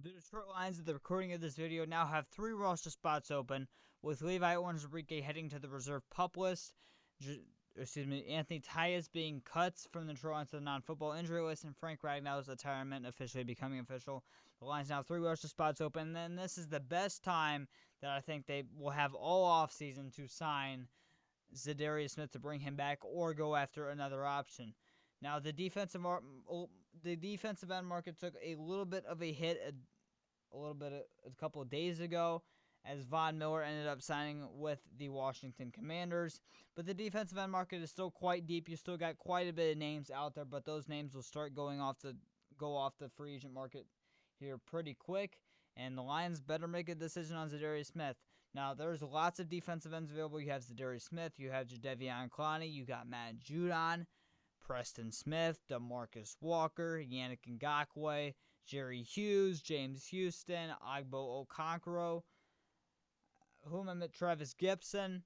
The Detroit Lions, at the recording of this video, now have 3 roster spots open, with Levi Onwuzurike heading to the reserve PUP list. Anthony Tyus being cut from the Detroit Lions to the non-football injury list, and Frank Ragnow's retirement officially becoming official. The Lions now have 3 roster spots open, and then this is the best time that I think they will have all offseason to sign Za'Darius Smith to bring him back or go after another option. Now, the defensive end market took a little bit of a hit a couple of days ago, as Von Miller ended up signing with the Washington Commanders. But the defensive end market is still quite deep. You still got quite a bit of names out there, but those names will start go off the free agent market here pretty quick. And the Lions better make a decision on Za'Darius Smith. Now, there's lots of defensive ends available. You have Za'Darius Smith, you have Jadeveon Clowney, you got Matt Judon, Preston Smith, DeMarcus Walker, Yannick Ngakoue, Jerry Hughes, James Houston, Agbo Okonkwo, Travis Gibson,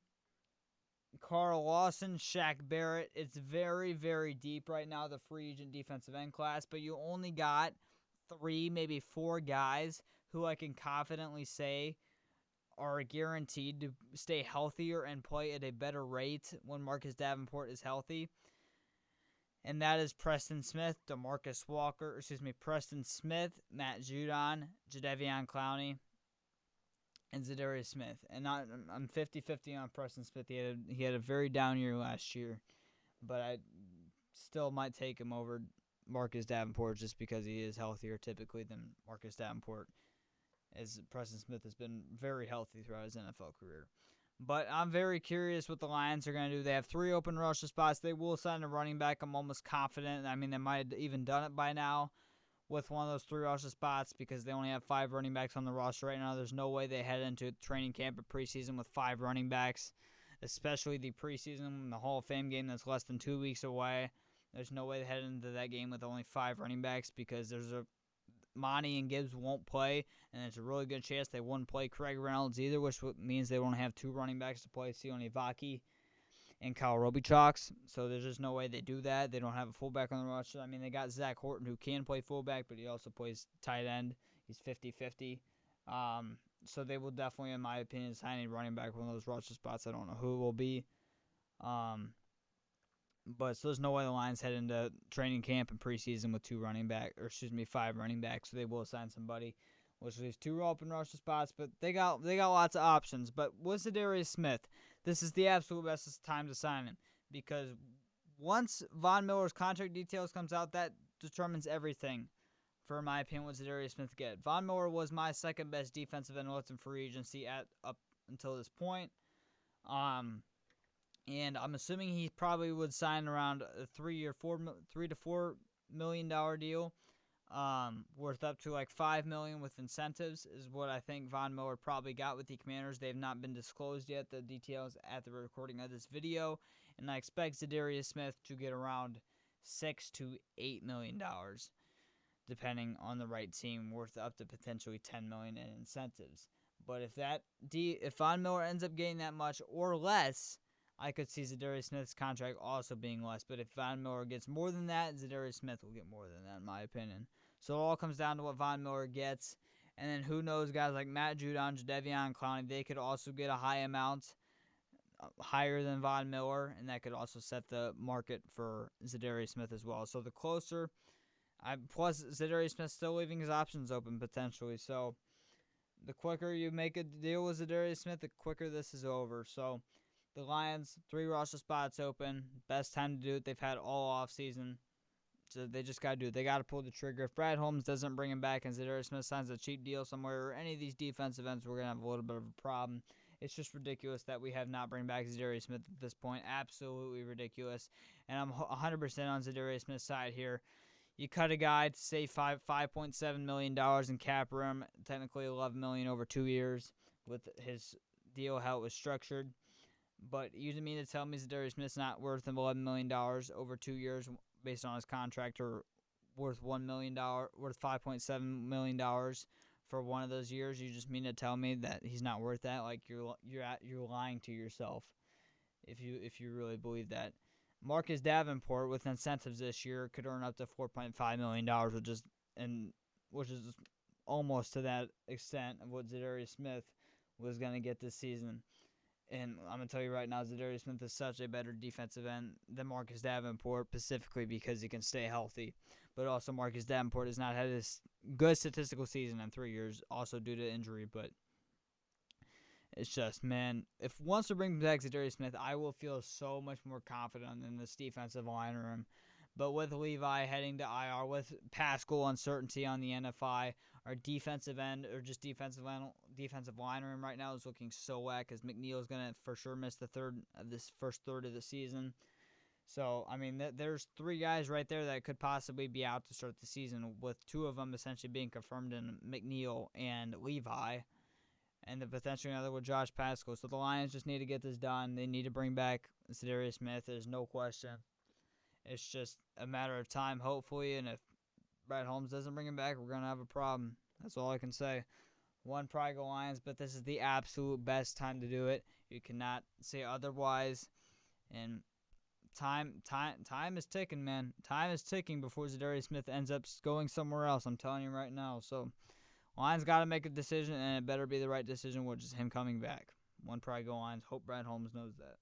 Carl Lawson, Shaq Barrett. It's very, very deep right now, the free agent defensive end class, but you only got 3, maybe 4 guys who I can confidently say are guaranteed to stay healthier and play at a better rate when Marcus Davenport is healthy. And that is Preston Smith, Preston Smith, Matt Judon, Jadeveon Clowney, and Za'Darius Smith. And I'm 50-50 on Preston Smith. He had a very down year last year, but I still might take him over Marcus Davenport just because he is healthier typically than Marcus Davenport, as Preston Smith has been very healthy throughout his NFL career. But I'm very curious what the Lions are going to do. They have 3 open roster spots. They will sign a running back. I'm almost confident. I mean, they might have even done it by now with one of those 3 roster spots because they only have 5 running backs on the roster right now. There's no way they head into training camp or preseason with 5 running backs, especially the preseason, the Hall of Fame game that's less than 2 weeks away. There's no way they head into that game with only 5 running backs because Monty and Gibbs won't play, and it's a really good chance they won't play Craig Reynolds either, which means they won't have 2 running backs to play, Sione Vaki and Kyle Robichaux. So there's just no way they do that. They don't have a fullback on the roster. I mean, they got Zach Horton, who can play fullback, but he also plays tight end. He's 50-50. So they will definitely, in my opinion, sign a running back one of those roster spots. I don't know who it will be. But so there's no way the Lions head into training camp and preseason with 5 running backs. So they will sign somebody, which leaves 2 open roster spots. But they got lots of options. But with Za'Darius Smith, this is the absolute best time to sign him, because once Von Miller's contract details comes out, that determines everything. For my opinion, what Za'Darius Smith get. Von Miller was my second best defensive end left in free agency up until this point. And I'm assuming he probably would sign around a $3 to $4 million deal, worth up to like $5 million with incentives, is what I think Von Miller probably got with the Commanders. They have not been disclosed yet, the details at the recording of this video, and I expect Za'Darius Smith to get around $6 to $8 million, depending on the right team, worth up to potentially $10 million in incentives. But if Von Miller ends up getting that much or less, I could see Za'Darius Smith's contract also being less. But if Von Miller gets more than that, Za'Darius Smith will get more than that, in my opinion. So it all comes down to what Von Miller gets. And then who knows, guys like Matt Judon, Jadeveon Clowney, they could also get a high amount, higher than Von Miller, and that could also set the market for Za'Darius Smith as well. So the closer, plus Za'Darius Smith still leaving his options open potentially. So the quicker you make a deal with Za'Darius Smith, the quicker this is over. So the Lions, 3 roster spots open. Best time to do it. They've had all offseason. So they just got to do it. They got to pull the trigger. If Brad Holmes doesn't bring him back and Za'Darius Smith signs a cheap deal somewhere, or any of these defensive ends, we're going to have a little bit of a problem. It's just ridiculous that we have not bring back Za'Darius Smith at this point. Absolutely ridiculous. And I'm 100% on Za'Darius Smith's side here. You cut a guy to save $5.7 million in cap room, technically $11 million over 2 years with his deal, how it was structured. But you didn't mean to tell me Za'Darius Smith's not worth $11 million over 2 years based on his contract, or worth $5.7 million for one of those years? You just mean to tell me that he's not worth that? Like you're lying to yourself if you really believe that. Marcus Davenport with incentives this year could earn up to $4.5 million, which is almost to that extent of what Za'Darius Smith was going to get this season. And I'm going to tell you right now, Za'Darius Smith is such a better defensive end than Marcus Davenport, specifically because he can stay healthy. But also, Marcus Davenport has not had a good statistical season in 3 years, also due to injury. But it's just, man, if once we bring back Za'Darius Smith, I will feel so much more confident in this defensive line room. But with Levi heading to IR, with Pascal uncertainty on the NFI, our defensive end or just defensive line room right now is looking so whack because McNeil's gonna for sure miss the first third of the season. So I mean, there's 3 guys right there that could possibly be out to start the season, with 2 of them essentially being confirmed in McNeil and Levi, and the potentially another with Josh Pascal. So the Lions just need to get this done. They need to bring back Za'Darius Smith. There's no question. It's just a matter of time, hopefully, and if Brad Holmes doesn't bring him back, we're going to have a problem. That's all I can say. One, probably go Lions, but this is the absolute best time to do it. You cannot say otherwise. And time is ticking, man. Time is ticking before Za'Darius Smith ends up going somewhere else. I'm telling you right now. So Lions got to make a decision, and it better be the right decision, which is him coming back. One, probably go Lions. Hope Brad Holmes knows that.